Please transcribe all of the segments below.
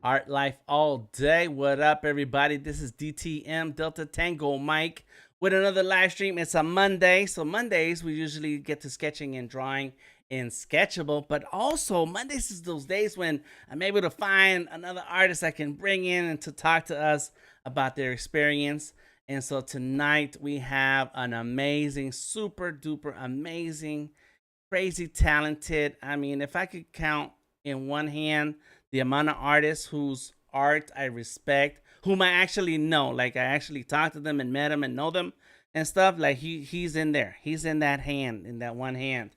Art Life All Day. What up, everybody? This is DTM Delta Tango Mike with another live stream. It's a Monday. So, Mondays, we usually get to sketching and drawing in Sketchable. But also, Mondays is those days when I'm able to find another artist I can bring in and to talk to us about their experience. And so, tonight, we have an amazing, super duper amazing, crazy talented. I mean, if I could count in one hand the amount of artists whose art I respect, whom I actually know, like I actually talked to them and met them and know them and stuff. Like he's in there, he's in that hand, in that one hand.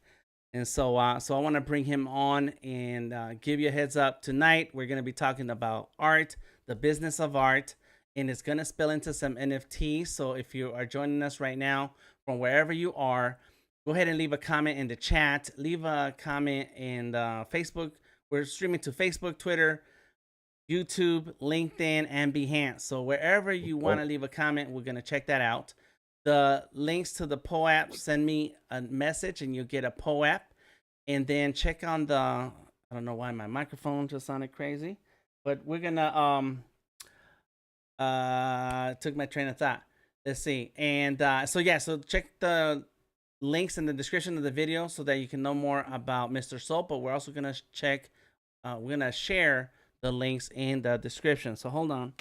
And so I want to bring him on and give you a heads up. Tonight we're going to be talking about art, the business of art, and it's going to spill into some NFTs. So if you are joining us right now from wherever you are, go ahead and leave a comment in the chat. Leave a comment in Facebook. We're streaming to Facebook, Twitter, YouTube, LinkedIn, and Behance. So wherever you want to leave a comment, we're going to check that out. The links to the POAP, send me a message and you'll get a POAP. And then check on the, I don't know why my microphone just sounded crazy, but we're going to, took my train of thought. Let's see. And so check the links in the description of the video so that you can know more about MisterSoul. But we're also going to check, we're going to share the links in the description. So hold on.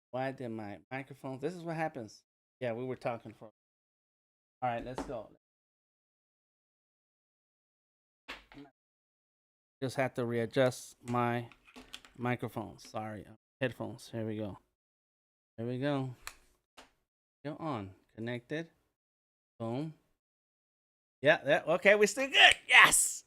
Why did my microphone? This is what happens. Yeah, we were talking for. All right, let's go. Just have to readjust my microphone. Sorry, headphones. Here we go. There we go. Go on. Connected. Boom. Yeah. Okay, we're still good. Yes.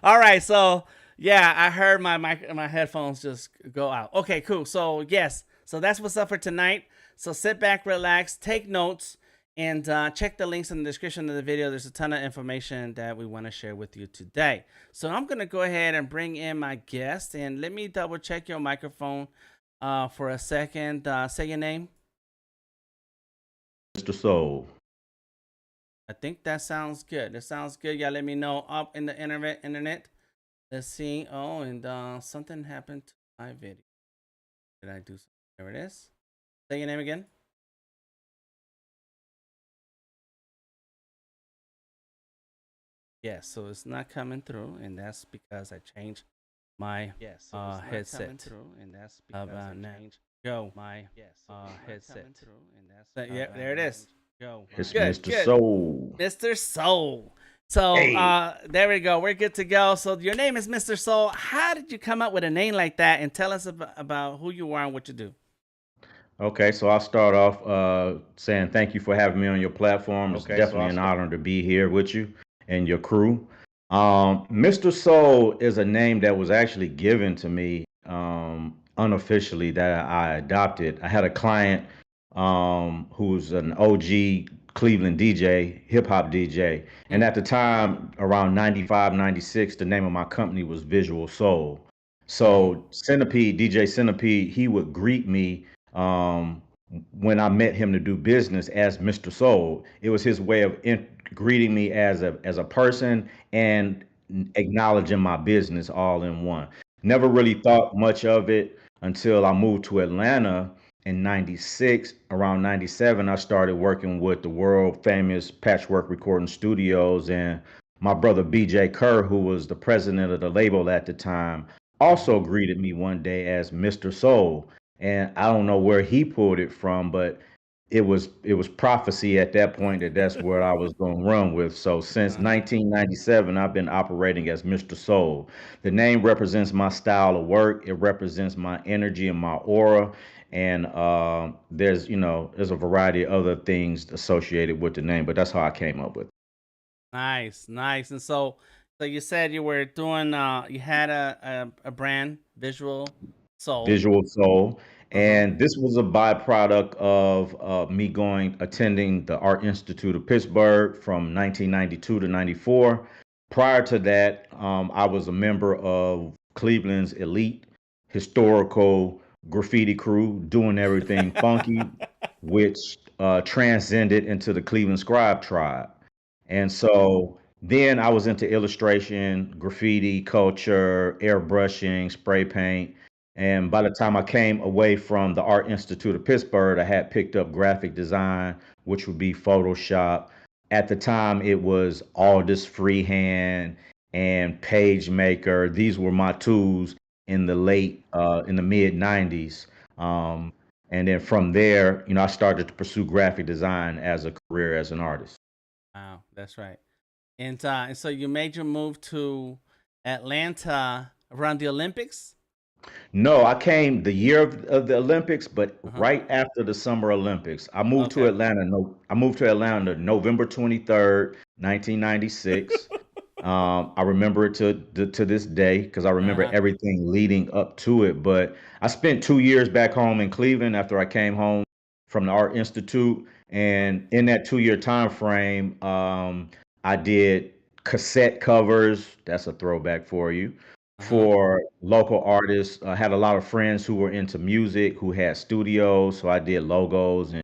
All right. So yeah, I heard my headphones just go out. Okay, cool. So yes. So that's what's up for tonight. So sit back, relax, take notes, and check the links in the description of the video. There's a ton of information that we want to share with you today. So I'm going to go ahead and bring in my guest. And let me double check your microphone for a second. Say your name. MisterSoul. I think that sounds good. That sounds good. Y'all let me know up in the internet. Let's see. Oh, and something happened to my video. Did I do something? There it is. Say your name again. Yes, so it's not coming through, and that's because I changed my headset. Go my headset. Yeah, there it is. Go. It's MisterSoul. MisterSoul. So Hey. there we go. We're good to go. So your name is MisterSoul. How did you come up with a name like that? And tell us about who you are and what you do. Okay, so I'll start off saying thank you for having me on your platform. It's definitely an honor to be here with you and your crew. MisterSoul is a name that was actually given to me unofficially that I adopted. I had a client who's an OG Cleveland DJ, hip hop DJ. And at the time, around 95, 96, the name of my company was Visual Soul. So Centipede, DJ Centipede, he would greet me um, when I met him to do business as MisterSoul. It was his way of greeting me as a person and acknowledging my business all in one. Never really thought much of it until I moved to Atlanta in 96. Around 97, I started working with the world famous Patchwork Recording Studios, and my brother BJ Kerr, who was the president of the label at the time, also greeted me one day as MisterSoul. And I don't know where he pulled it from, but it was prophecy at that point that that's where I was going to run with. So since 1997, I've been operating as MisterSoul. The name represents my style of work. It represents my energy and my aura. And there's a variety of other things associated with the name, but that's how I came up with it. Nice. And so you said you were doing you had a brand, Visual Soul. Visual Soul. And this was a byproduct of me attending the Art Institute of Pittsburgh from 1992 to 94. Prior to that, I was a member of Cleveland's elite historical graffiti crew, doing everything funky, which transcended into the Cleveland Scribe tribe. And so Then I was into illustration, graffiti, culture, airbrushing, spray paint. And by the time I came away from the Art Institute of Pittsburgh, I had picked up graphic design, which would be Photoshop. At the time, it was Aldus Freehand and PageMaker. These were my tools in in the mid 90s. Um, and then from there, I started to pursue graphic design as a career as an artist. Wow, that's right. And so you made your move to Atlanta around the Olympics. No, I came the year of the Olympics, but Uh huh. right after the Summer Olympics. I moved to Okay. Atlanta. No, I moved to Atlanta November 23rd, 1996. I remember it to this day because I Uh remember huh. everything leading up to it. But I spent 2 years back home in Cleveland after I came home from the Art Institute, Uh and in that 2 year time frame, I did cassette covers. That's a throwback for you huh. for local artists. I had a lot of friends who were into music who had studios, so I did logos and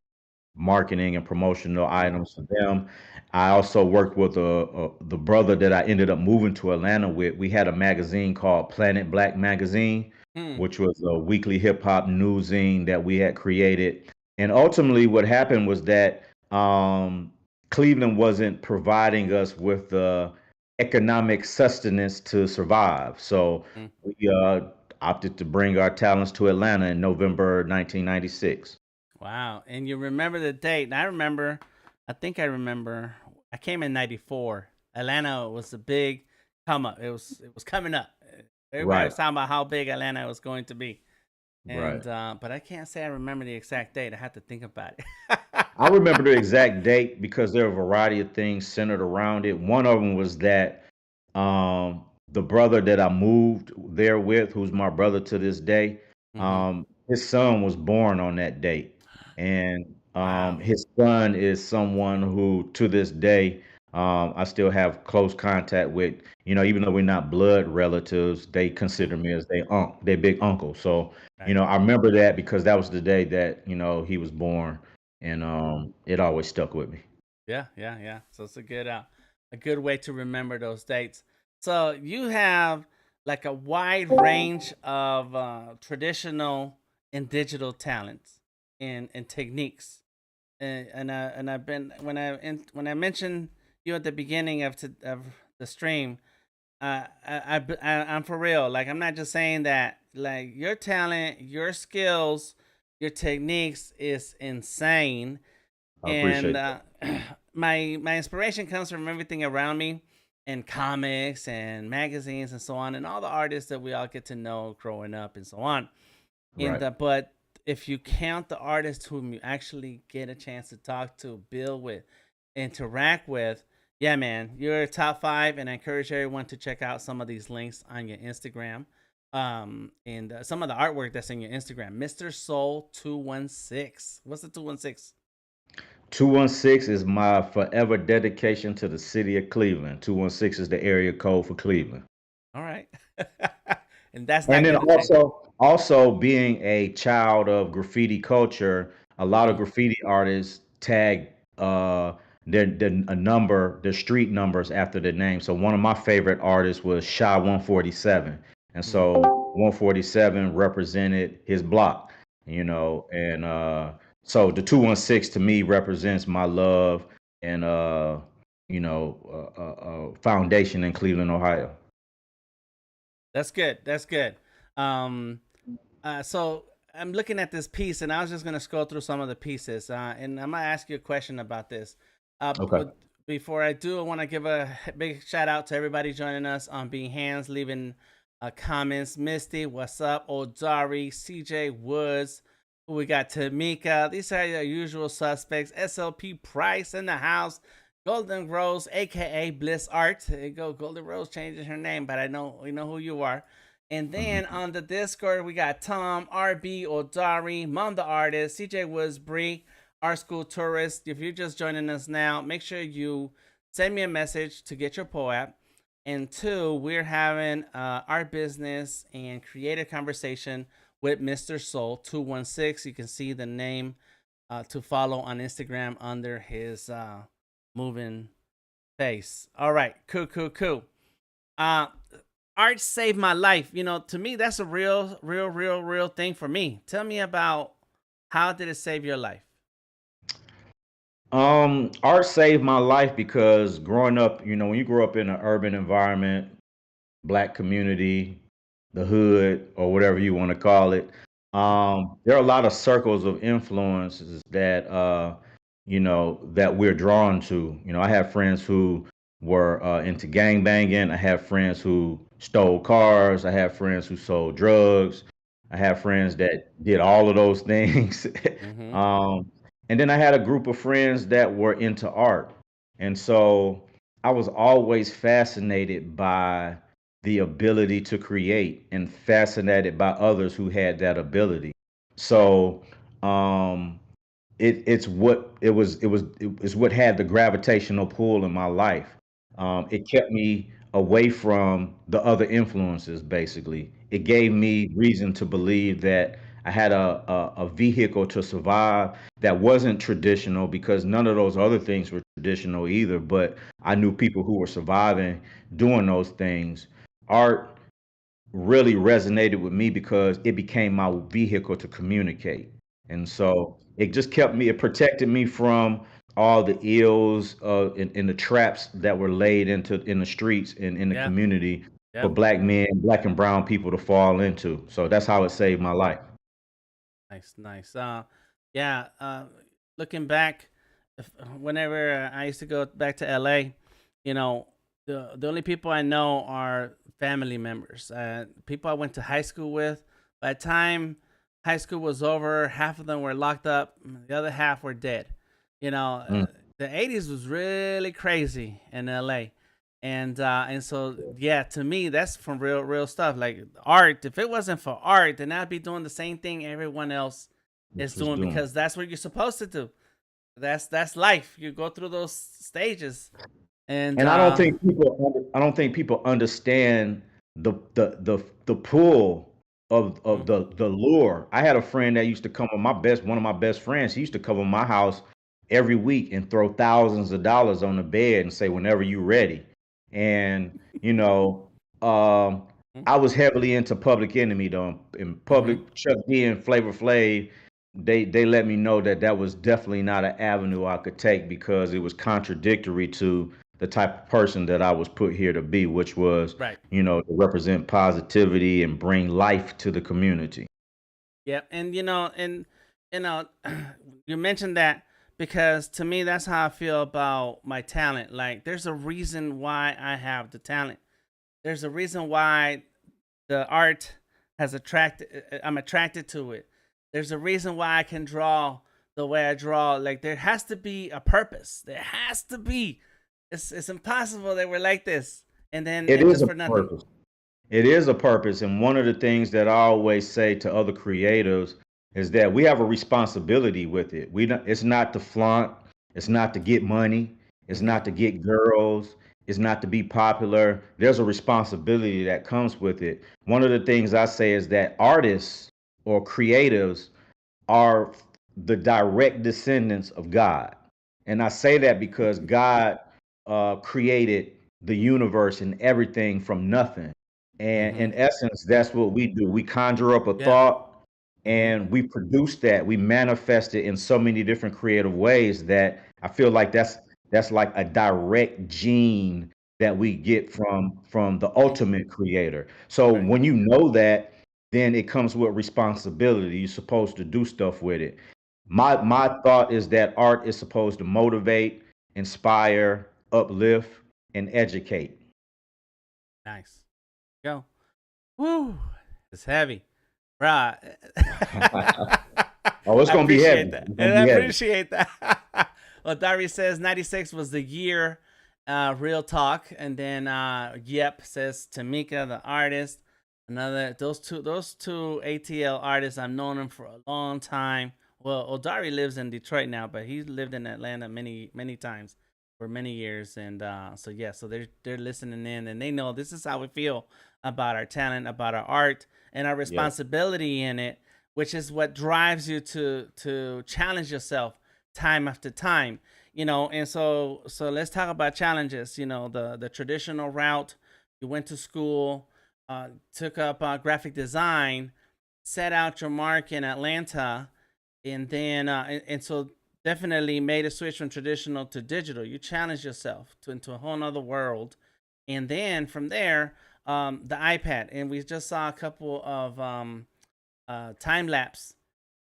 marketing and promotional Mm, items for them. I also worked with the brother that I ended up moving to Atlanta with. We had a magazine called Planet Black Magazine, mm, which was a weekly hip hop newszine that we had created. And ultimately, what happened was that Cleveland wasn't providing us with the economic sustenance to survive. So mm. we opted to bring our talents to Atlanta in November 1996. Wow. And you remember the date? And I remember. I think I remember. I came in '94. Atlanta was a big come up. It was coming up. Everybody Right, was talking about how big Atlanta was going to be. right. And but I can't say I remember the exact date. I have to think about it. I remember the exact date because there are a variety of things centered around it. One of them was that the brother that I moved there with, who's my brother to this day, Hmm. his son was born on that date. And Wow. his son is someone who, to this day, I still have close contact with. Even though we're not blood relatives, they consider Hmm. me as their big uncle. So, Right. I remember that because that was the day that, he was born, and it always stuck with me. Yeah, yeah, yeah. So it's a good way to remember those dates. So you have like a wide range of traditional and digital talents and techniques. And I've been when I mentioned you at the beginning of the stream, I'm for real. Like I'm not just saying that. Like your talent, your skills, your techniques is insane, I and appreciate that. my inspiration comes from everything around me, and comics and magazines and so on, and all the artists that we all get to know growing up and so on. And Right. but if you count the artists whom you actually get a chance to talk to, build with, interact with, yeah, man, you're top five. And I encourage everyone to check out some of these links on your Instagram. And some of the artwork that's in your Instagram, Mr. Soul 216. What's the 216? 216 is my forever dedication to the city of Cleveland. 216 is the area code for Cleveland. All right. And that's And not then going to change. also being a child of graffiti culture, a lot of Mm-hmm. graffiti artists tag their street numbers after their name. So one of my favorite artists was Shy 147. And Mm-hmm. so 147 represented his block, and so the 216 to me represents my love and foundation in Cleveland, Ohio. That's good. That's good. Um, so I'm looking at this piece, and I was just gonna scroll through some of the pieces, and I'm gonna ask you a question about this. Okay. But before I do, I want to give a big shout out to everybody joining us on Behance, leaving comments. Misty, what's up? Odari, CJ Woods. We got Tamika. These are your usual suspects. SLP Price in the house. Golden Rose, aka Bliss Art. There you go. Golden Rose changes her name, but I know we know who you are. And then Mhm. on the Discord, we got Tom, RB, Odari, Mom the Artist, CJ Woods, Bree, Our School Tourist. If you're just joining us now, make sure you send me a message to get your POAP. And two, we're having our business and creative conversation with Mr. Soul 216. You can see the name to follow on Instagram under his moving face. All right, cool. Uh, art saved my life. You know, to me, that's a real thing for me. Tell me about how did it save your life? Art saved my life because growing up, when you grow up in an urban environment, black community, the hood, or whatever you want to call it. There are a lot of circles of influences that we're drawn to. I have friends who were into gang banging. I have friends who stole cars. I have friends who sold drugs. I have friends that did all of those things. Mm-hmm. um, and then I had a group of friends that were into art. And so I was always fascinated by the ability to create and fascinated by others who had that ability. So um, it's what had the gravitational pull in my life. It kept me away from the other influences. Basically, it gave me reason to believe that I had a vehicle to survive that wasn't traditional because none of those other things were traditional either. But I knew people who were surviving doing those things. Art really resonated with me because it became my vehicle to communicate. And so it just it protected me from all the ills and the traps that were laid in the streets and in the Yeah. community for Yep. black men, black and brown people to fall into. So that's how it saved my life. Nice. Yeah. Looking back, whenever I used to go back to LA, you know, the only people I know are family members, people I went to high school with. By the time high school was over, half of them were locked up, the other half were dead. You know, Mm. the '80s was really crazy in LA. And so yeah, to me that's from real stuff like art. If it wasn't for art, then I'd be doing the same thing everyone else is This was doing doing. because that's what you're supposed to do. That's life. You go through those stages, and And I don't think people understand the pull of mhm. the lure. I had a friend that used to come with one of my best friends. He used to come to my house every week and throw thousands of dollars on the bed and say, "Whenever you ready." And um, I was heavily into Public Enemy though. In Mhm. Public Chuck D and Flavor Flav, they let me know that that was definitely not an avenue I could take because it was contradictory to the type of person that I was put here to be, which was, Right. to represent positivity and bring life to the community. Yeah, and you know, you mentioned that because to me that's how I feel about my talent. Like, there's a reason why I have the talent. There's a reason why the art has attracted. I'm attracted to it. There's a reason why I can draw the way I draw. Like, there has to be a purpose. There has to be. It's impossible that we're like this, and then It and is just a for nothing. purpose. It is a purpose. And one of the things that I always say to other creatives is that we have a responsibility with it. It's not to flaunt, it's not to get money, it's Hmm. not to get girls, it's not to be popular. There's a responsibility that comes with it. One of the things I say is that artists or creatives are the direct descendants of God. And I say that because God created the universe and everything from nothing. And Hmm. in essence, that's what we do. We conjure up a Yeah. thought Hmm. and we produce that. We manifest it in so many different creative ways that I feel like that's like a direct gene that we get from the Hmm. ultimate creator. So Right. when you know that, then it comes with responsibility. You're supposed to do stuff with it. My thought is that art is supposed to motivate, inspire, uplift, and educate. Nice. Go. Woo. It's heavy. Right. Oh, it's I gonna be appreciate heavy. that. It's gonna And I be heavy. appreciate that. Well, Dari says 96 was the year, real talk. And then Yep says Tamika, the artist. Another those two ATL artists, I've known them for a long time. Well, Odari lives in Detroit now, but he's lived in Atlanta many times for many years. And so yeah, so they're listening in and they know this is how we feel about our talent, about our art, and our Yeah. responsibility in it, which is what drives you to challenge yourself time after time. you know, and so let's talk about challenges. You know, the traditional route. You went to school, took up graphic design, set out your mark in Atlanta, and then and so definitely made a switch from traditional to digital. You challenged yourself into a whole nother world, and then from there, the iPad, and we just saw a couple of time lapse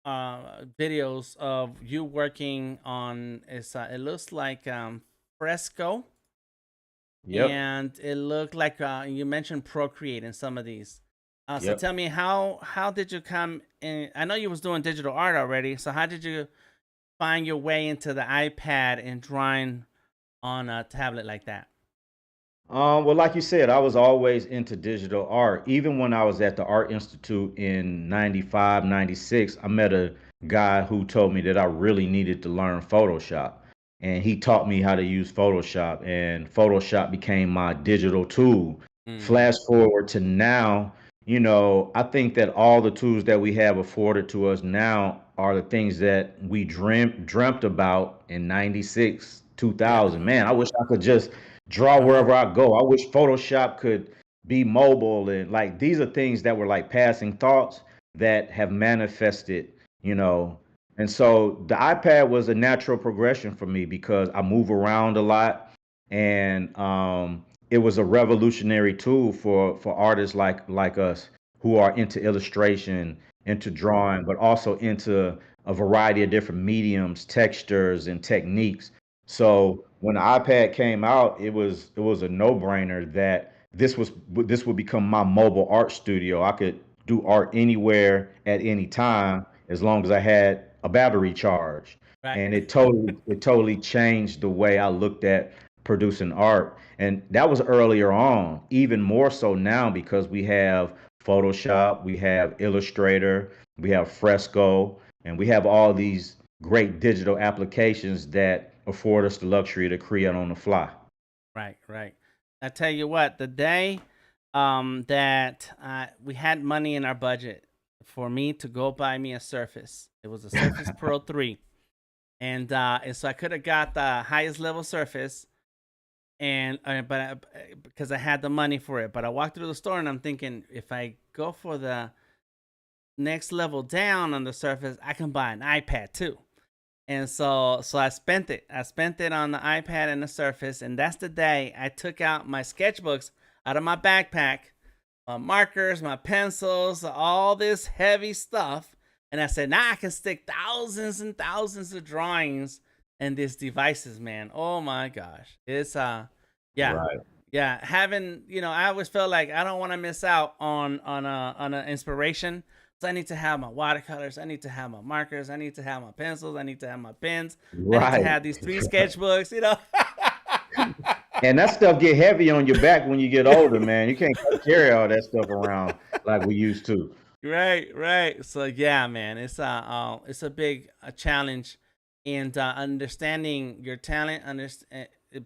videos of you working on. It looks like Fresco, Yep. and it looked like you mentioned Procreate in some of these. So Yep. tell me how did you come in? I know you was doing digital art already. So how did you find your way into the iPad and drawing on a tablet like that? Well, like you said, I was always into digital art. Even when I was at the Art Institute in 95, 96, I met a guy who told me that I really needed to learn Photoshop. And he taught me how to use Photoshop, and Photoshop became my digital tool. Mm-hmm. Flash forward to now, I think that all the tools that we have afforded to us now are the things that we dreamt about in 96, Yeah. 2000. Man, I wish I could just draw Right. wherever I go. I wish Photoshop could be mobile, and like these are things that were like passing thoughts that have manifested, you know. And so the iPad was a natural progression for me because I move around a lot, and it was a revolutionary tool for artists like us who are into illustration, into drawing, but also into a variety of different mediums, textures, and techniques. So when the iPad came out, it was a no-brainer that this would become my mobile art studio. I could do art anywhere at any time as long as I had a battery charge. Right. And it totally changed the way I looked at producing art. And that was earlier on, even more so now because we have Photoshop, we have Illustrator, we have Fresco, and we have all these great digital applications that afford us the luxury to create on the fly. Right. Right. I tell you what, the day that we had money in our budget for me to go buy me a Surface, it was a Surface Pro 3. And so I could have got the highest level Surface, and because I had the money for it. But I walked through the store and I'm thinking, if I go for the next level down on the Surface, I can buy an iPad too. And so I spent it. I spent it on the iPad and the Surface, and that's the day I took out my sketchbooks out of my backpack, my markers, my pencils, all this heavy stuff, and I said, "Now I can stick thousands and thousands of drawings in these devices, man. Oh my gosh, it's yeah, Right. yeah. Having I always felt like I don't want to miss out on an inspiration. So I need to have my watercolors. I need to have my markers. I need to have my pencils. I need to have my pens. I need to Right. have these three sketchbooks. You know. And that stuff get heavy on your back when you get older, man. You can't carry all that stuff around like we used to. Right, right. So yeah, man, it's a big challenge, and understanding your talent,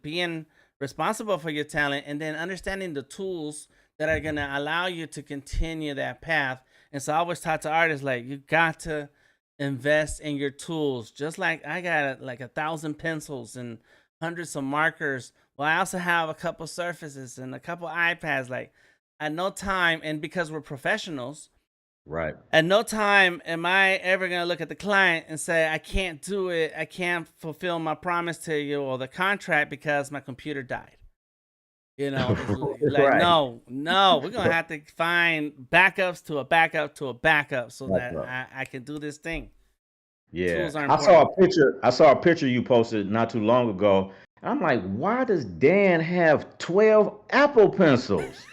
being responsible for your talent, and then understanding the tools that are gonna allow you to continue that path. And so I always talk to artists like you got to invest in your tools. Just like I got like 1,000 pencils and hundreds of markers. Well, I also have a couple surfaces and a couple iPads. Like at no time, and because we're professionals, Right. at no time am I ever going to look at the client and say, I can't do it. I can't fulfill my promise to you or the contract because my computer died. It's like, Right. no, no, we're going to have to find backups to a backup to a backup so That's that right. I can do this thing. Yeah. Tools are I saw important. a picture. I saw a picture you posted not too long ago. I'm like, why does Dan have 12 Apple pencils?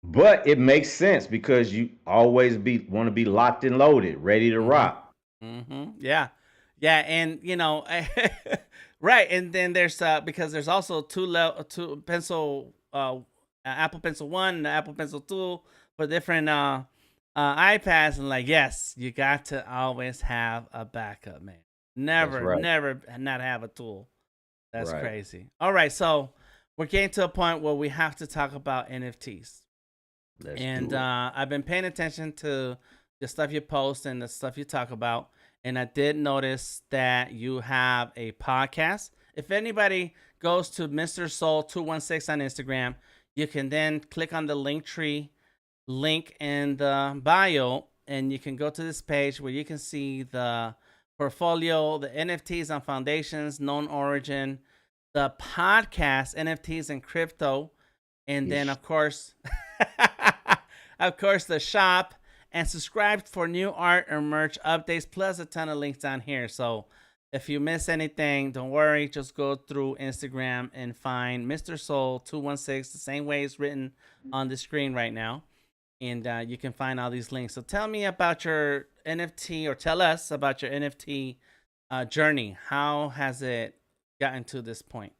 But it makes sense because you always be want to be locked and loaded, ready to Mm-hmm. rock. Mm-hmm. Yeah. Yeah. And, right. And then there's, because there's also two pencil, Apple Pencil 1 and the Apple Pencil 2 for different iPads. And like, yes, you got to always have a backup, man. That's Never, right. never not have a tool. That's Right. crazy. All right. So we're getting to a point where we have to talk about NFTs. Let's And do it. I've been paying attention to the stuff you post and the stuff you talk about. And I did notice that you have a podcast. If anybody goes to MisterSoul 216 on Instagram, you can then click on the link tree link in the bio, and you can go to this page where you can see the portfolio, the NFTs on foundations, known origin, the podcast, NFTs and crypto, and then Yes. of course, of course, the shop, and subscribe for new art or merch updates, plus a ton of links down here. So if you miss anything, don't worry. Just go through Instagram and find MisterSoul 216, the same way it's written on the screen right now. And you can find all these links. So tell me about your NFT, or tell us about your NFT journey. How has it gotten to this point?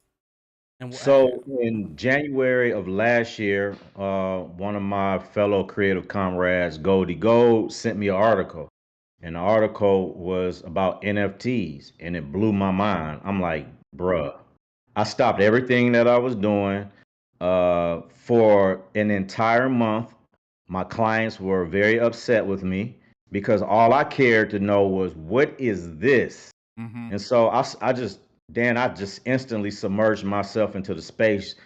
And So in January of last year, one of my fellow creative comrades, Goldie Gold, sent me an article. And the article was about NFTs, and it blew my mind. I'm like, bruh. I stopped everything that I was doing for an entire month. My clients were very upset with me because all I cared to know was, what is this? mm-hmm. And so I just instantly submerged myself into the space,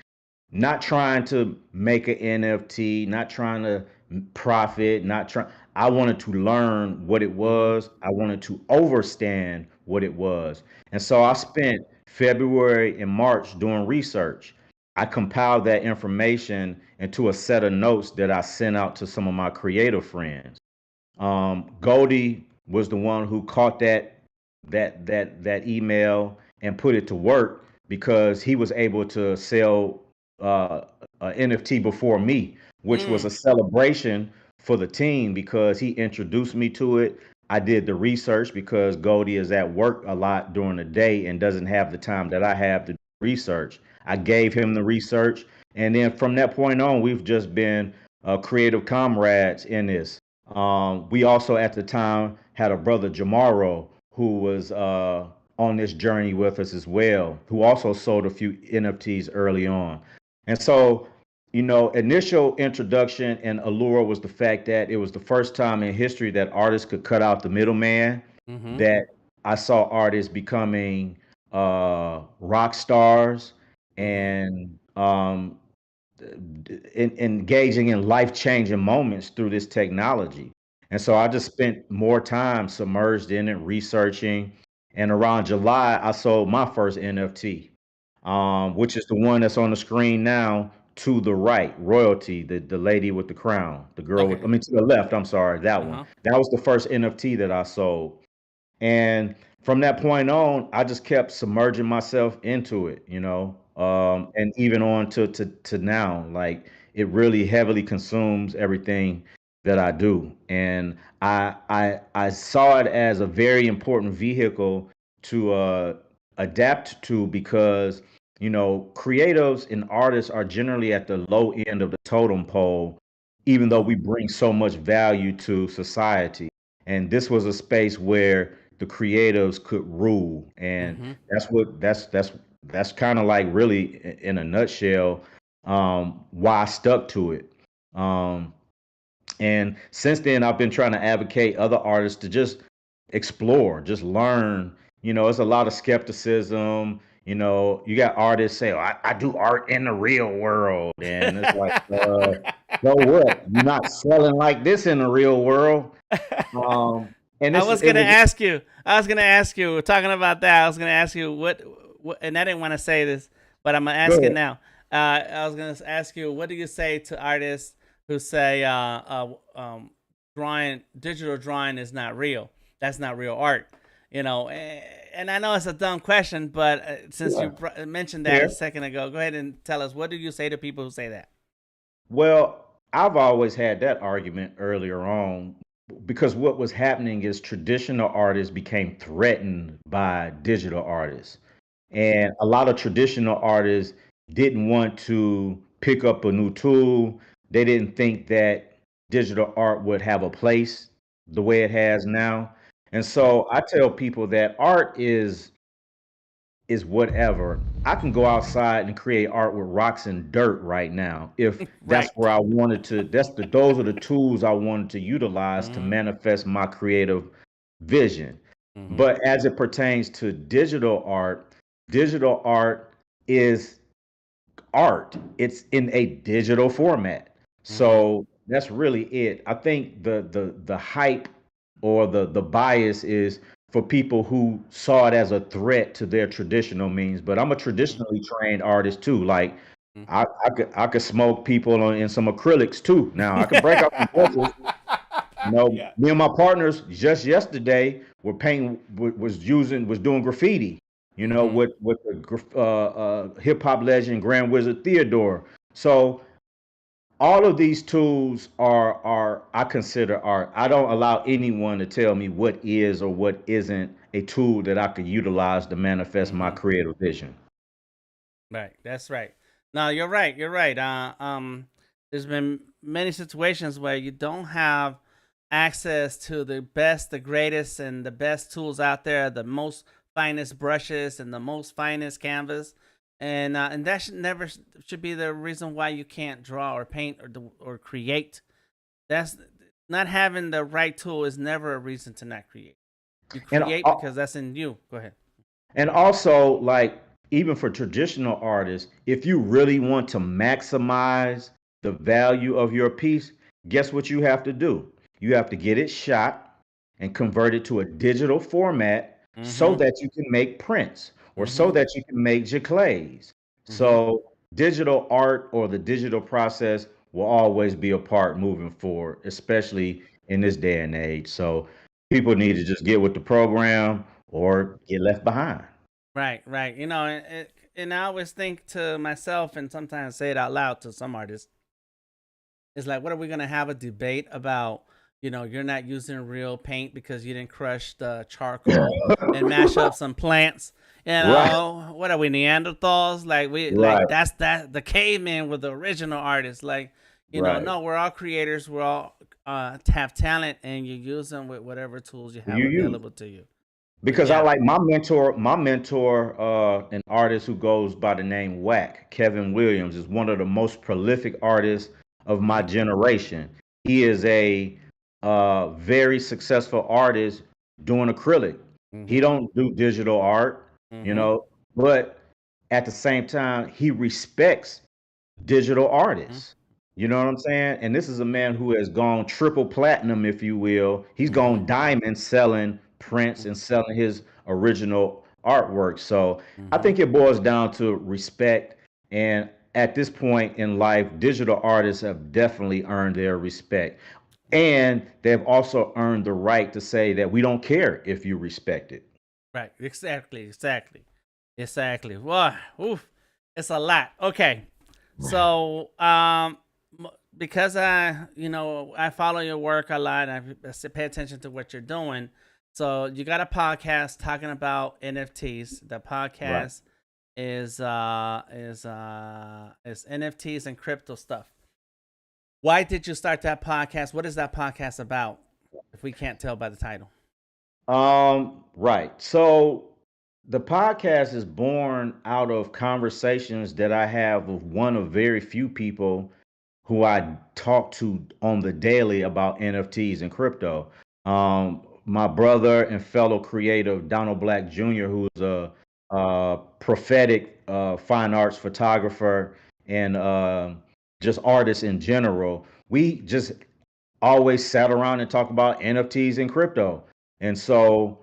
not trying to make an NFT, not trying to profit, not trying. I wanted to learn what it Mm-hmm. was. I wanted to overstand what it was. And so I spent February and March doing research. I compiled that information into a set of notes that I sent out to some of my creative friends. Goldie was the one who caught that email and put it to work because he was able to sell an NFT before me, which was Mm. a celebration for the team because he introduced me to it. I did the research because Goldie is at work a lot during the day and doesn't have the time that I have to do research. I gave him the research, and then from that point on, we've just been creative comrades in this. We also at the time had a brother Jamaro who was on this journey with us as well, who also sold a few NFTs early on. And so, initial introduction and allure was the fact that it was the first time in history that artists could cut out the middleman, Mm-hmm. that I saw artists becoming rock stars Mm-hmm. and engaging in life changing moments through this technology. And so I just spent more time submerged in it, researching. And around July, I sold my first NFT, which is the one that's on the screen now to the right, Royalty, the lady with the crown, the girl with, Okay. I mean, to the left, I'm sorry, that one. Uh-huh. That was the first NFT that I sold. And from that point on, I just kept submerging myself into it, and even on to now, like it really heavily consumes everything that I do. And I saw it as a very important vehicle to adapt to because creatives and artists are generally at the low end of the totem pole, even though Mm-hmm. we bring so much value to society. And this was a space where the creatives could rule, and Mm-hmm. that's kind of like really in a nutshell why I stuck to it. um and since then I've been trying to advocate other artists to just explore, just learn. It's a lot of skepticism. You got artists say, oh, I do art in the real world, and it's like, so what, you're not selling like this in the real world. And I it's was it gonna was ask you. I was gonna ask you. Talking about that, I was gonna ask you what, and I didn't want to say this, but I'm gonna ask it good. now. I was gonna ask you, what do you say to artists who say drawing, digital drawing is not real? That's not real art. And I know it's a dumb question, but since you Yeah. mentioned that a Fair. second ago, go ahead and tell us, what do you say to people who say that? Well, I've always had that argument earlier on because what was happening is traditional artists became threatened by digital artists. And a lot of traditional artists didn't want to pick up a new tool. They didn't think that digital art would have a place the way it has now. And Right. so I tell people that art is whatever. I can go outside and create art with rocks and dirt right now if that's Right. where I wanted to. Those are the tools I wanted to utilize to Mm-hmm. manifest my creative vision. Mm-hmm. But as it pertains to digital art is art. It's in a digital format. Mm-hmm. So that's really it. I think the hype or the bias is for people who saw it as a threat to their traditional means. But I'm a Mm-hmm. traditionally trained artist too. Like Mm-hmm. I could smoke people in some acrylics too. Now I could break out some brushes. You know, Yeah. me and my partners just yesterday were painting, was doing graffiti. You know, Mm-hmm. with the hip hop legend Grand Wizard Theodore. So all of these tools are I consider art. I don't allow anyone to tell me what is or what isn't a tool that I could utilize to manifest my Mm-hmm. creative vision. Right. That's right. No, you're right. You're right. There's been many situations where you don't have access to the best, the greatest, and the best tools out there, the most finest brushes and the most finest canvas, and that should never should be the reason why you can't draw or paint or create. That's not having the right tool is never a reason to not create. You And create because that's in you. Go ahead. And also, like, even for traditional artists, if you really want to maximize the value of your piece, guess what you have to do? You have to get it shot and convert it to a digital format so Mm-hmm. that you can make prints or so Mm-hmm. that you can make giclées. Mm-hmm. So, digital art or the digital process will always be a part moving forward, especially in this day and age. So, people need to just get with the program or get left behind. Right, right. And I always think to myself, and sometimes say it out loud to some artists. It's like, what are we gonna have a debate about? You're not using real paint because you didn't crush the charcoal and mash up some plants. Right, What are we, Neanderthals? right, That's the caveman with the original artists. right. No, we're all creators. We're all have talent, and you use them with whatever tools you have You use available to you. But because I yeah. like my mentor, an artist who goes by the name Wack, Kevin Williams, is one of the most prolific artists of my Mm-hmm. generation. He is a very successful artist doing acrylic. He Mm-hmm. don't do digital art, you Mm-hmm. know, but at the same time, he respects digital Mm-hmm. artists. You know what I'm saying? And this is a man who has gone triple platinum, if you will. He's Mm-hmm. gone diamond selling prints and selling his original artwork. So I Mm-hmm. think it boils down to respect. And at this point in life, digital artists have definitely earned their respect. And they've also earned the right to say that we don't care if you respect it. Right. Exactly. Exactly. Exactly. Wow. Oof. It's a lot. Okay. So, because I follow your work a lot, and I pay attention to what you're doing. So you got a podcast talking about NFTs. The Right. podcast is NFTs and crypto stuff. Why did you start that podcast? What is that podcast about? If we can't tell by the title. Right. So the podcast is born out of conversations that I have with one of very few people who I talk to on the daily about NFTs and crypto. My brother and fellow creative Donald Black Jr., who is a prophetic fine arts photographer and just artist in general. We just always sat around and talked about NFTs and crypto. And so,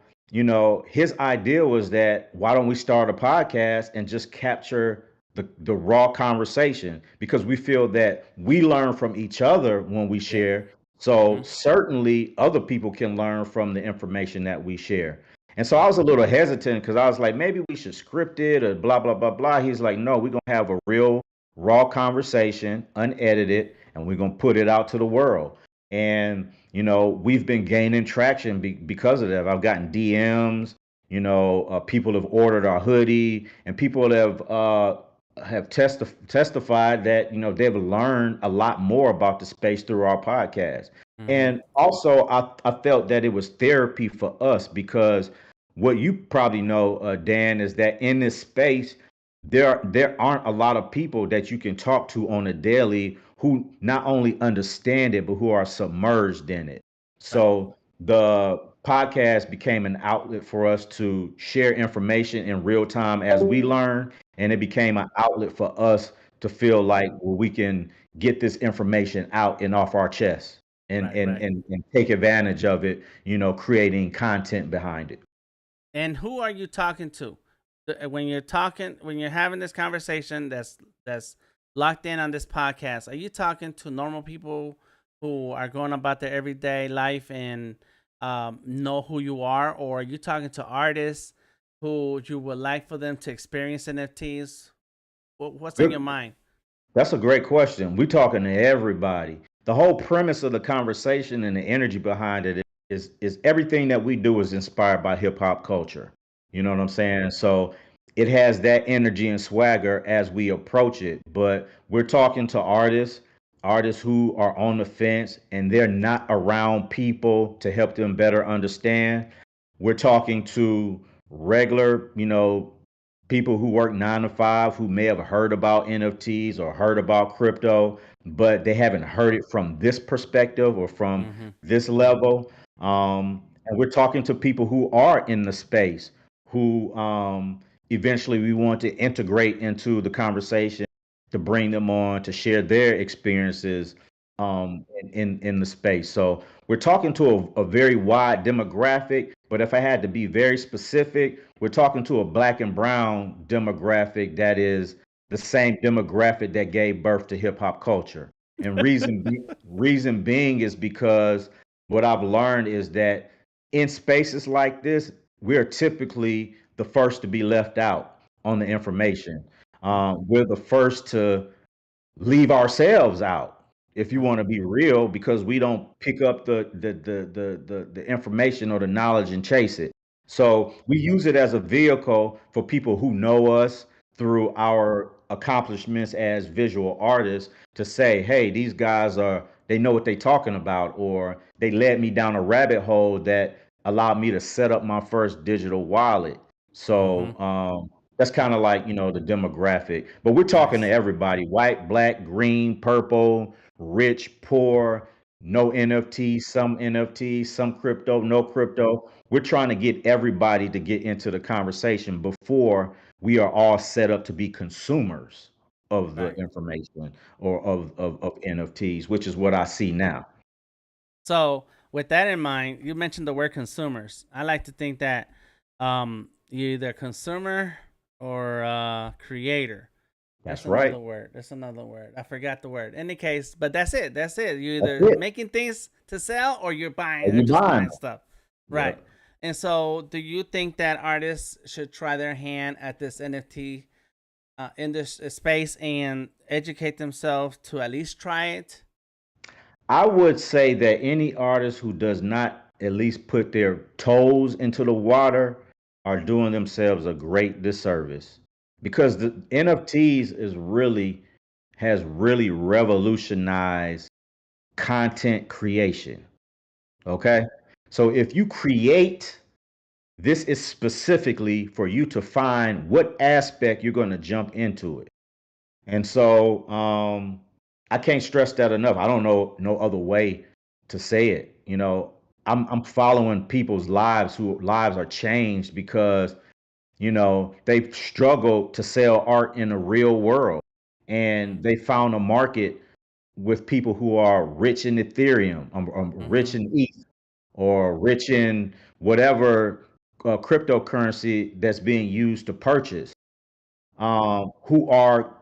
his idea was that why don't we start a podcast and just capture the raw conversation because we feel that we learn from each other when we Yeah. share. So Mm-hmm. certainly other people can learn from the information that we share. And so I Right. was a little hesitant because I was like, maybe we should script it or blah, blah, blah, blah. He's like, no, we're going to have a real raw conversation, unedited, and we're going to put it out to the world. And we've been gaining traction because of that. I've gotten DMs. People have ordered our hoodie, and people have testified that they've learned a lot more about the space through our podcast. Mm-hmm. And also, I felt that it was therapy for us because what you probably know, Dan, is that in this space, there aren't a lot of people that you can talk to on a daily who not only understand it but who are submerged in it. Right. So the podcast became an outlet for us to share information in real time as we learn, and it became an outlet for us to feel like we can get this information out and off our chest and Right, right. take advantage of it, creating content behind it. And who are you talking to? When you're talking, when you're having this conversation that's locked in on this podcast, are you talking to normal people who are going about their everyday life and know who you are, or are you talking to artists who you would like for them to experience NFTs? What's on your Good. mind? That's a great question. We're talking to everybody. The whole premise of the conversation and the energy behind it is everything that we do is inspired by hip hop culture. You know what I'm saying? So it has that energy and swagger as we approach it. But we're talking to artists who are on the fence and they're not around people to help them better understand. We're talking to regular, people who work 9 to 5 who may have heard about NFTs or heard about crypto, but they haven't heard it from this perspective or from Mm-hmm. this level. And we're talking to people who are in the space who eventually we want to integrate into the conversation to bring them on to share their experiences in the space. So we're talking to a very wide demographic, but if I had to be very specific, we're talking to a black and brown demographic that is the same demographic that gave birth to hip hop culture. And reason being is because what I've learned is that in spaces like this, we're typically the first to be left out on the information. We're the first to leave ourselves out, if you want to be real, because we don't pick up the information or the knowledge and chase it. So we use it as a vehicle for people who know us through our accomplishments as visual artists to say, hey, these guys they know what they're talking about, or they led me down a rabbit hole that allowed me to set up my first digital wallet. Mm-hmm. So that's kind of like, the demographic. But we're talking to Nice. everybody: white, black, green, purple, rich, poor, no NFTs, some crypto, no crypto. We're trying to get everybody to get into the conversation before we are all set up to be consumers of the Right. information or of NFTs, which is what I see now. So, with that in mind, you mentioned the word consumers. I like to think that you're either consumer or creator. That's That's another right. word. That's another word. I forgot the word. Any case, but that's it. That's it. You're That's either it. making things to sell or you're buying Are or you just buying buying them? stuff. Right. Yep. And so, do you think that artists should try their hand at this NFT in this space and educate themselves to at least try it? I would say that any artist who does not at least put their toes into the water are doing themselves a great disservice, because the NFTs has really revolutionized content creation. Okay? So if you create, this is specifically for you to find what aspect you're going to jump into it. And so I can't stress that enough. I don't know no other way to say it. I'm following people's lives who lives are changed because they've struggled to sell art in the real world, and they found a market with people who are rich in Ethereum, Mm-hmm. rich in ETH, or rich in whatever cryptocurrency that's being used to purchase, who are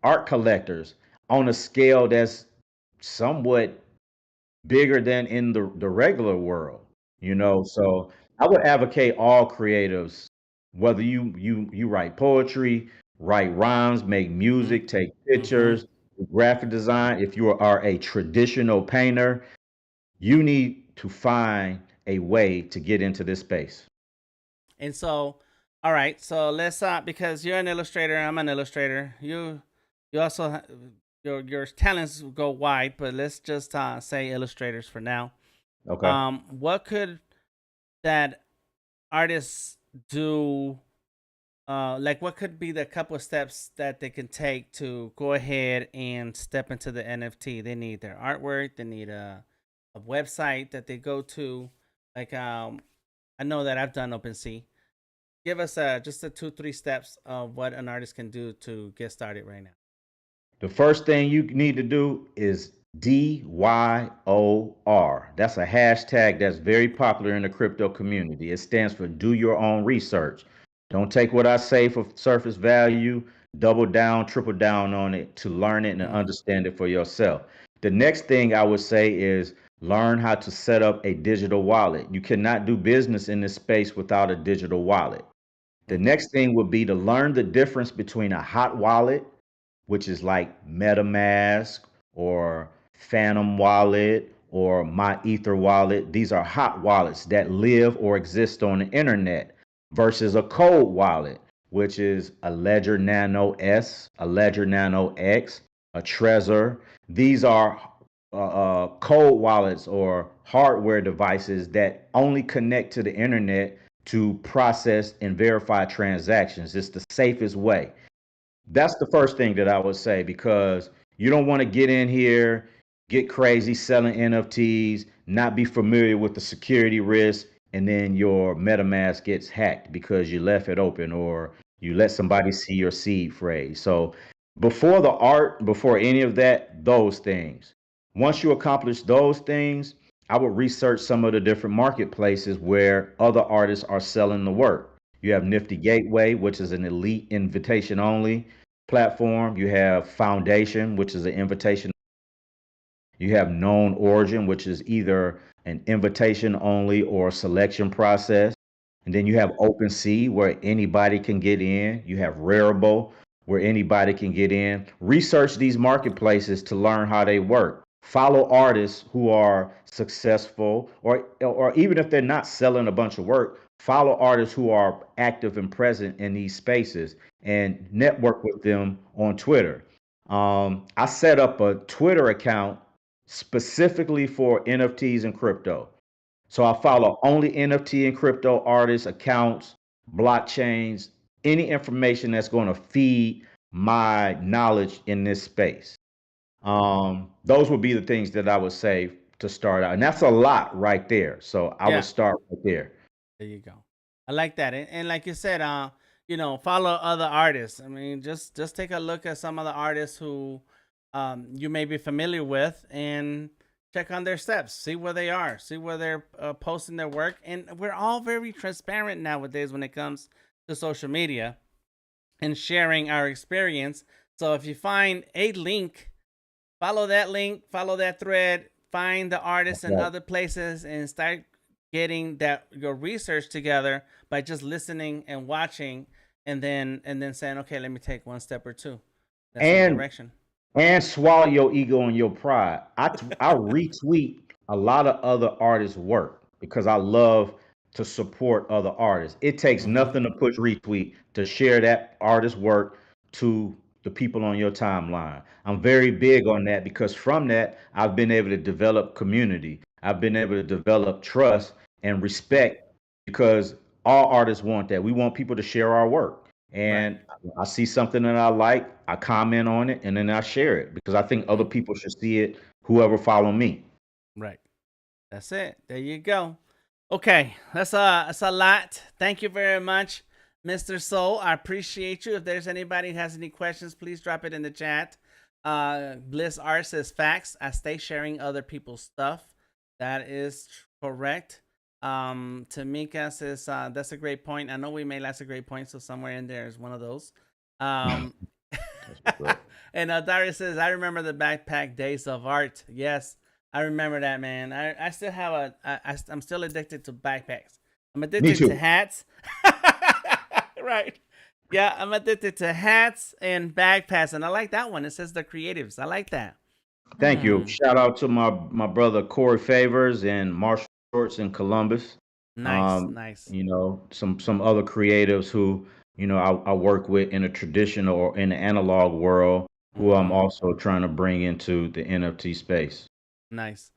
art collectors on a scale that's somewhat bigger than in the regular world. So I would advocate all creatives, whether you write poetry, write rhymes, make Mm-hmm. music, take Mm-hmm. pictures, graphic design. If you are a traditional painter, you need to find a way to get into this space. And so, all right. So let's because you're an illustrator, I'm an illustrator. You also your talents go wide, but let's just say illustrators for now. Okay. What could that artists do? Like what could be the couple of steps that they can take to go ahead and step into the NFT? They need their artwork. They need a website that they go to. Like I know that I've done OpenSea. Give us just the 2-3 steps of what an artist can do to get started right now. The first thing you need to do is DYOR. That's a hashtag that's very popular in the crypto community. It stands for do your own research. Don't take what I say for surface value. Double down, triple down on it to learn it and understand it for yourself. The next thing I would say is learn how to set up a digital wallet. You cannot do business in this space without a digital wallet. The next thing would be to learn the difference between a hot wallet, which is like MetaMask or Phantom Wallet or My Ether Wallet. These are hot wallets that live or exist on the internet versus a cold wallet, which is a Ledger Nano S, a Ledger Nano X, a Trezor. These are cold wallets or hardware devices that only connect to the internet to process and verify transactions. It's the safest way. That's the first thing that I would say because you don't want to get in here, get crazy selling NFTs, not be familiar with the security risk, and then your MetaMask gets hacked because you left it open or you let somebody see your seed phrase. So before the art, before any of that, those things. Once you accomplish those things, I would research some of the different marketplaces where other artists are selling the work. You have Nifty Gateway, which is an elite invitation only platform. You have Foundation, which is an invitation. You have Known Origin, which is either an invitation only or a selection process. And then you have OpenSea, where anybody can get in. You have Rarible, where anybody can get in. Research these marketplaces to learn how they work. Follow artists who are successful, or even if they're not selling a bunch of work, follow artists who are active and present in these spaces and network with them on Twitter. I set up a Twitter account specifically for NFTs and crypto. So I follow only NFT and crypto artists, accounts, blockchains, any information that's going to feed my knowledge in this space. Those would be the things that I would say to start out. And that's a lot right there. So I would Yeah, start right there. there you go. I like that, and like you said, follow other artists. I mean, just take a look at some of the artists who you may be familiar with, and check on their steps. See where they are. See where they're posting their work. And we're all very transparent nowadays when it comes to social media and sharing our experience. So if you find a link, follow that link, follow that thread, find the artists in Right. other places, and start getting that your research together by just listening and watching, and then saying, okay, let me take one step or two. That's some And direction. and swallow your ego and your pride. I retweet a lot of other artists' work because I love to support other artists. It takes Mm-hmm. nothing to push retweet to share that artist's work to the people on your timeline. I'm very big on that because from that I've been able to develop community. I've been able to develop trust and respect because all artists want that. We want people to share our work. Right. And I see something that I like, I comment on it, and then I share it because I think Mm-hmm. other people should see it. Whoever follow me. Right. That's it. There you go. Okay, that's a lot. Thank you very much, Mr. Soul. I appreciate you. If there's anybody who has any questions, please drop it in the chat. Bliss R says facts. I stay sharing other people's stuff. That is correct. Tamika says that's a great point. I know we made lots of great points, so somewhere in there is one of those. Um, That's what's up. and Darius says, I remember the backpack days of art. Yes, I remember that, man. I still have I'm still addicted to backpacks. I'm Me addicted to too. hats. Right. Yeah, I'm addicted to hats and backpacks, and I like that one. It says the creatives. I like that. Thank you. Hmm. Shout out to my brother Corey Favors and Marshall Shorts in Columbus. Nice, nice. Some other creatives who I work with in the traditional or in the analog world who I'm Hmm. also trying to bring into the NFT space. Nice.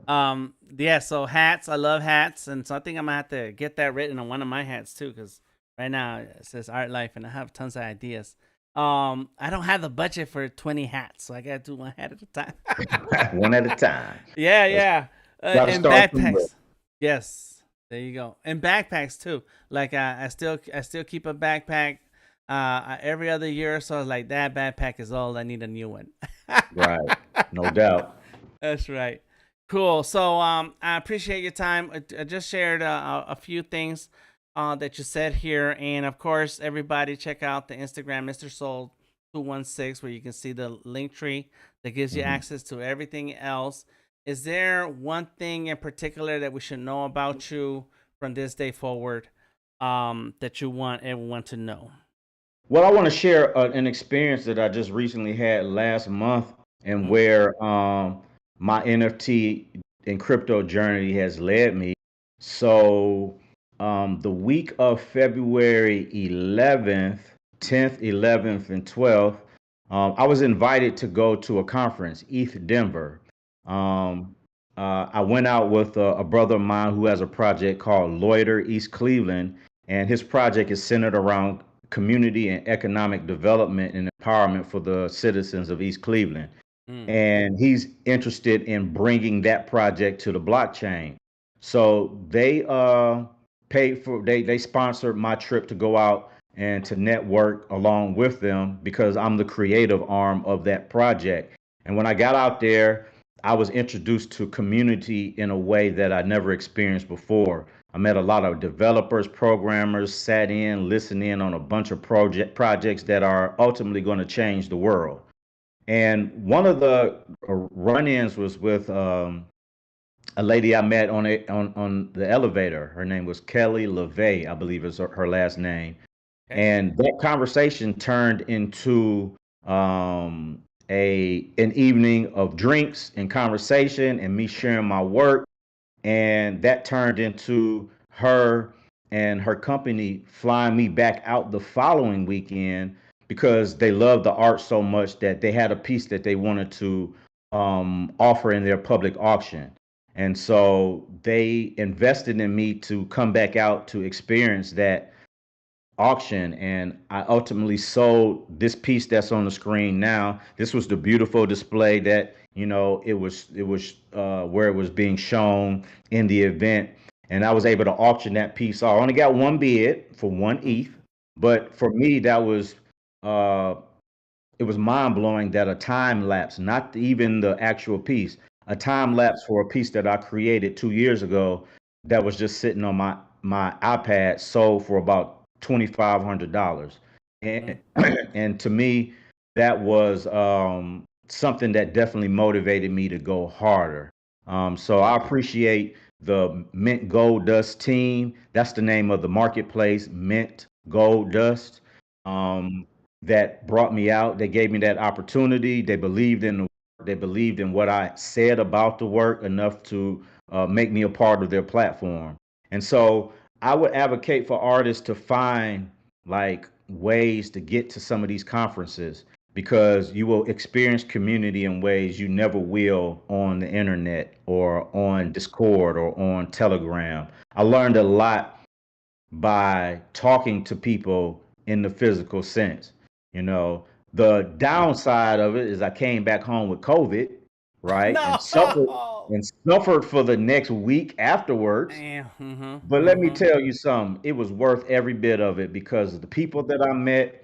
Yeah, so hats, I love hats, and so I think I'm gonna have to get that written on one of my hats too, because right now it says Art Life, and I have tons of ideas. I don't have the budget for 20 hats, so I gotta do one hat at a time. One at a time. Yeah, That's yeah. Got to And start somewhere. backpacks. Yes. There you go. And backpacks too. Like I still keep a backpack. Every other year or so, I was like that backpack is old. I need a new one. Right. No doubt. That's right. Cool. So I appreciate your time. I just shared a few things that you said here, and of course, everybody check out the Instagram, MisterSoul 216, where you can see the link tree that gives you Mhm. access to everything else. Is there one thing in particular that we should know about you from this day forward that you want everyone to know? Well, I want to share an experience that I just recently had last month, and Mm, where my NFT and crypto journey has led me. So, the week of February 11th, 10th, 11th, and 12th, I was invited to go to a conference, ETH Denver. Um, I went out with a brother of mine who has a project called Loiter East Cleveland, and his project is centered around community and economic development and empowerment for the citizens of East Cleveland. mm, And he's interested in bringing that project to the blockchain. So they paid for they sponsored my trip to go out and to network along with them because I'm the creative arm of that project. And when I got out there, I was introduced to community in a way that I never experienced before. I met a lot of developers, programmers, sat in, listened in on a bunch of projects that are ultimately going to change the world. And one of the run-ins was with a lady I met on the elevator. Her name was Kelly LeVay, I believe is her last name. okay. And that conversation turned into um, a an evening of drinks and conversation and me sharing my work, and that turned into her and her company flying me back out the following weekend because they loved the art so much that they had a piece that they wanted to offer in their public auction. And so they invested in me to come back out to experience that auction, and I ultimately sold this piece that's on the screen now. This was the beautiful display that, it was where it was being shown in the event, and I was able to auction that piece off. I only got one bid for one Mm, ETH, but for me that was uh it was mind blowing that a time lapse, not even the actual piece, a time mm, lapse for a piece that I created 2 years ago that was just sitting on my iPad sold for about $2,500, mm, and and to me that was something that definitely motivated me to go harder. So I appreciate the Mint Gold Dust team. That's the name of the marketplace, Mint Gold Dust. Um, that brought me out. They gave me that opportunity. They believed in the work. They believed in what I said about the work enough to make me a part of their platform. And so I would advocate for artists to find like ways to get to some of these conferences because you will experience community in ways you never will on the internet or on Discord or on Telegram. I learned a lot by talking to people in the physical sense. You know, the downside of it is I came back home with COVID, right, and no. suffered for the next week afterwards. Yeah. Mm-hmm. But let me Mm-hmm. tell you something, it was worth every bit of it because of the people that I met,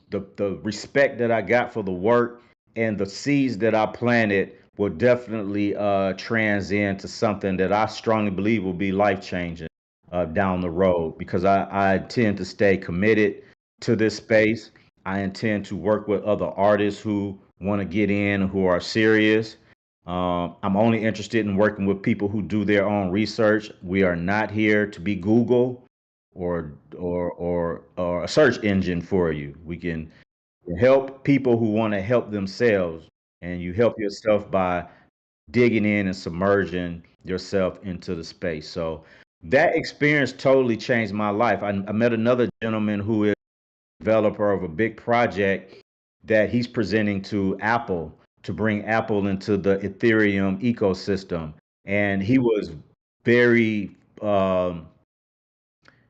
the respect that I got for the work, and the seeds that I planted will definitely transcend to something that I strongly believe will be life changing down the road because I intend to stay committed to this space. I intend to work with other artists who want to get in, who are serious. I'm only interested in working with people who do their own research. We are not here to be Google or a search engine for you. We can help people who want to help themselves, and you help yourself by digging in and submerging yourself into the space. So that experience totally changed my life. I met another gentleman who is a developer of a big project that he's presenting to Apple to bring Apple into the Ethereum ecosystem, and he was very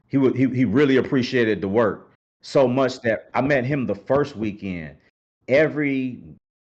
he really appreciated the work so much that I met him the first weekend. Every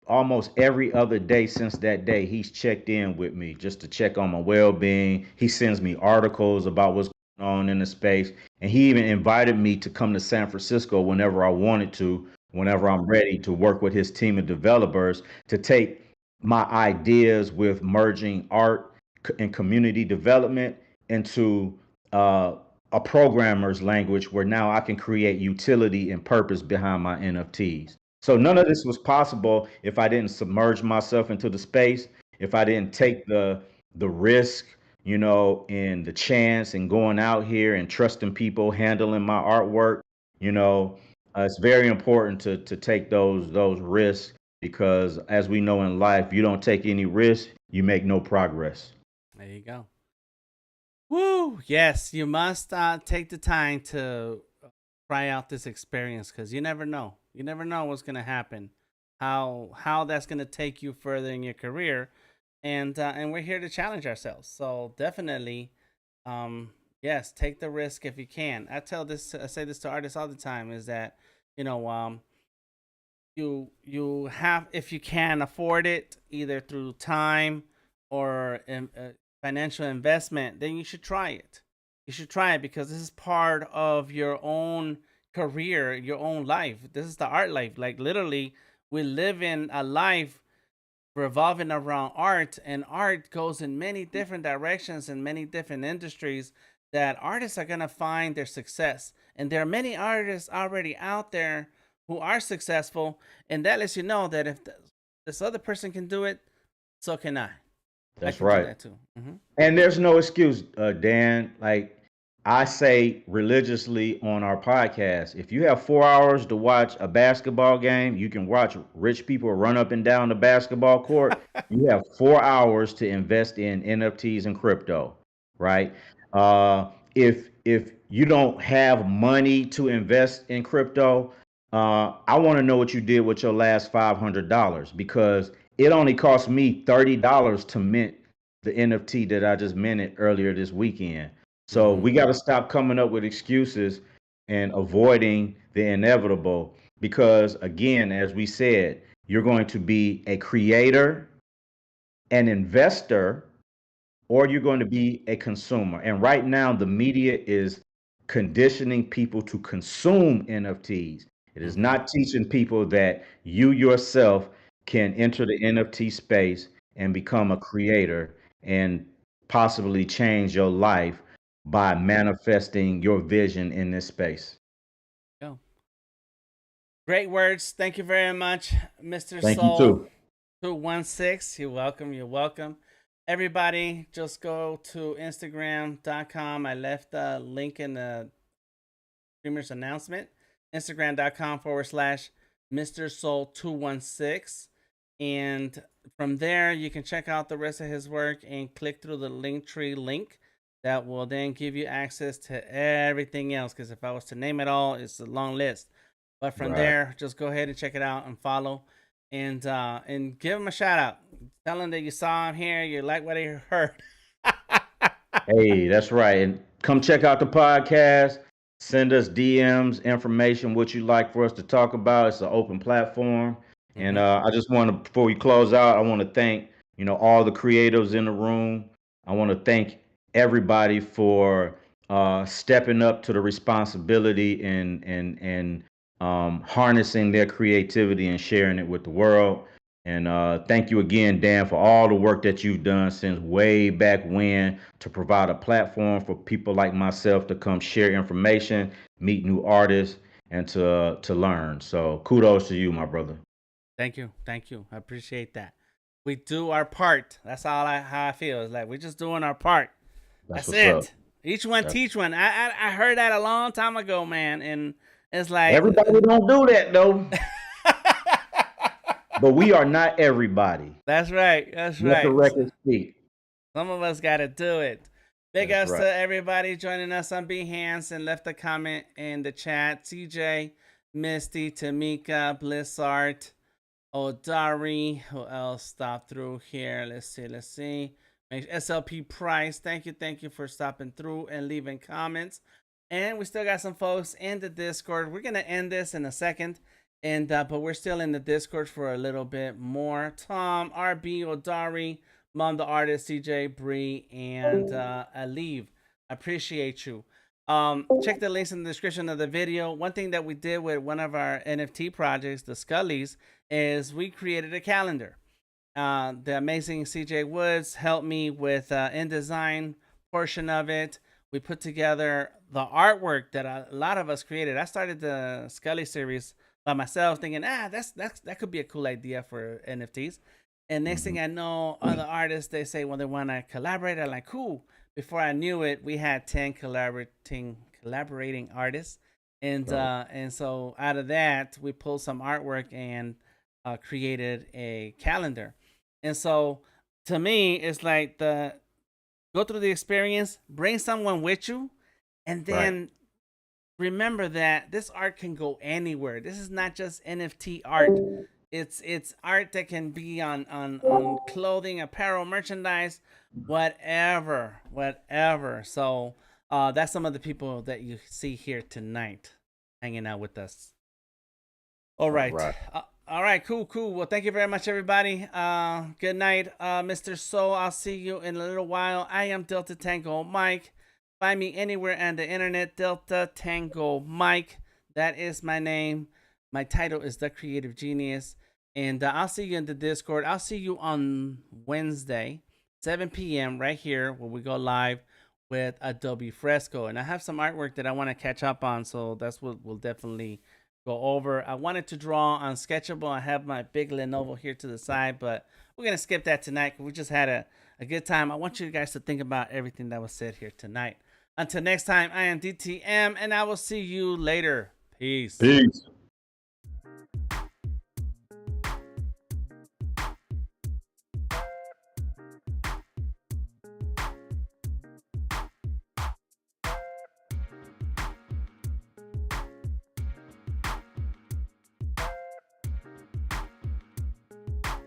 almost every other day since that day, he's checked in with me just to check on my well-being. He sends me articles about what's going on in the space, and he even invited me to come to San Francisco whenever I wanted to, whenever I'm ready to work with his team of developers to take my ideas with merging art and community development into a programmer's language where now I can create utility and purpose behind my NFTs. So none of this was possible if I didn't submerge myself into the space, if I didn't take the risk, you know, and the chance and going out here and trusting people, handling my artwork. You know, it's very important to take those risks because as we know in life, you don't take any risk, you make no progress. There you go. Woo! Yes, you must take the time to try out this experience because you never know. You never know what's gonna happen, how that's gonna take you further in your career, and we're here to challenge ourselves. So definitely, yes, take the risk if you can. I say this to artists all the time is that you know you have if you can afford it either through time or financial investment, then you should try it. You should try it because this is part of your own career, your own life. This is the art life. Like literally, we live in a life revolving around art, and art goes in many different directions in many different industries that artists are going to find their success. And there are many artists already out there who are successful, and that lets you know that if this other person can do it, so can I. I That's can do right. that too. And there's no excuse, Dan. Like I say religiously on our podcast, if you have 4 hours to watch a basketball game, you can watch rich people run up and down the basketball court. You have 4 hours to invest in NFTs and crypto, right? If you don't have money to invest in crypto, I want to know what you did with your last $500 because it only cost me $30 to mint the NFT that I just minted earlier this weekend. So Mm-hmm. we got to stop coming up with excuses and avoiding the inevitable because, again, as we said, you're going to be a creator, an investor, or you're going to be a consumer. And right now, the media is conditioning people to consume NFTs. It is Mm-hmm. not teaching people that you yourself can enter the NFT space and become a creator and possibly change your life by manifesting your vision in this space. Go. Great words. Thank you very much, Mr. Thank you Soul too. 216. You're welcome. You're welcome. Everybody, just go to Instagram.com. I left a link in the streamer's announcement. Instagram.com/. Mr. Soul 216. And from there, you can check out the rest of his work and click through the Linktree link that will then give you access to everything else. Because if I was to name it all, it's a long list. But from Right. there, just go ahead and check it out and follow, and give him a shout out. Tell him that you saw him here, you like what he heard. Hey, that's right. And come check out the podcast. Send us DMs, information, what you'd like for us to talk about. It's an open platform. And Mm-hmm. I just want to, before we close out, I want to thank, you know, all the creatives in the room. I want to thank everybody for stepping up to the responsibility and harnessing their creativity and sharing it with the world. And thank you again, Dan, for all the work that you've done since way back when to provide a platform for people like myself to come share information, meet new artists, and to learn. So kudos to you, my brother. Thank you. Thank you. I appreciate that. We do our part. That's how I feel. It's like we're just doing our part. That's That's what's up. it. Each one That's, teach one. I heard that a long time ago, man, and it's like everybody don't do that though, but we are not everybody. that's right. That's Let the right. record speak. Some of us got to do it. Big That's ups right. to everybody joining us on Behance and left a comment in the chat. CJ, Misty, Tamika, Blissart, Odari. Who else stopped through here? Let's see. Let's see. SLP Price. Thank you for stopping through and leaving comments. And we still got some folks in the Discord. We're going to end this in a second And but we're still in the Discord for a little bit more. Tom, RB, Odari, Mom the Artist, CJ, Bree, and Aliv. Appreciate you. Check the links in the description of the video. One thing that we did with one of our NFT projects, the Skullies, is we created a calendar. The amazing CJ Woods helped me with InDesign portion of it. We put together the artwork that a lot of us created. I started the Skully Series by myself, thinking, that could be a cool idea for NFTs. And next thing I know, other artists, they say, well, they want to collaborate. I'm like, cool. Before I knew it, we had 10 collaborating artists. And so out of that, we pulled some artwork and created a calendar. And so to me, it's like go through the experience, bring someone with you, and then remember that this art can go anywhere. This is not just NFT art. It's art that can be on clothing, apparel, merchandise, whatever. So that's some of the people that you see here tonight hanging out with us. All right. All right, cool. Well, thank you very much, everybody. Good night, MisterSoul. I'll see you in a little while. I am Delta Tango Mike. Find me anywhere on the internet, Delta Tango Mike. That is my name. My title is The Creative Genius. And I'll see you in the Discord. I'll see you on Wednesday, 7 p.m. right here where we go live with Adobe Fresco. And I have some artwork that I want to catch up on, so that's what we'll definitely go over. I wanted to draw on Sketchable. I have my big Lenovo here to the side, but we're going to skip that tonight because we just had a good time. I want you guys to think about everything that was said here tonight. Until next time, I am DTM, and I will see you later. Peace.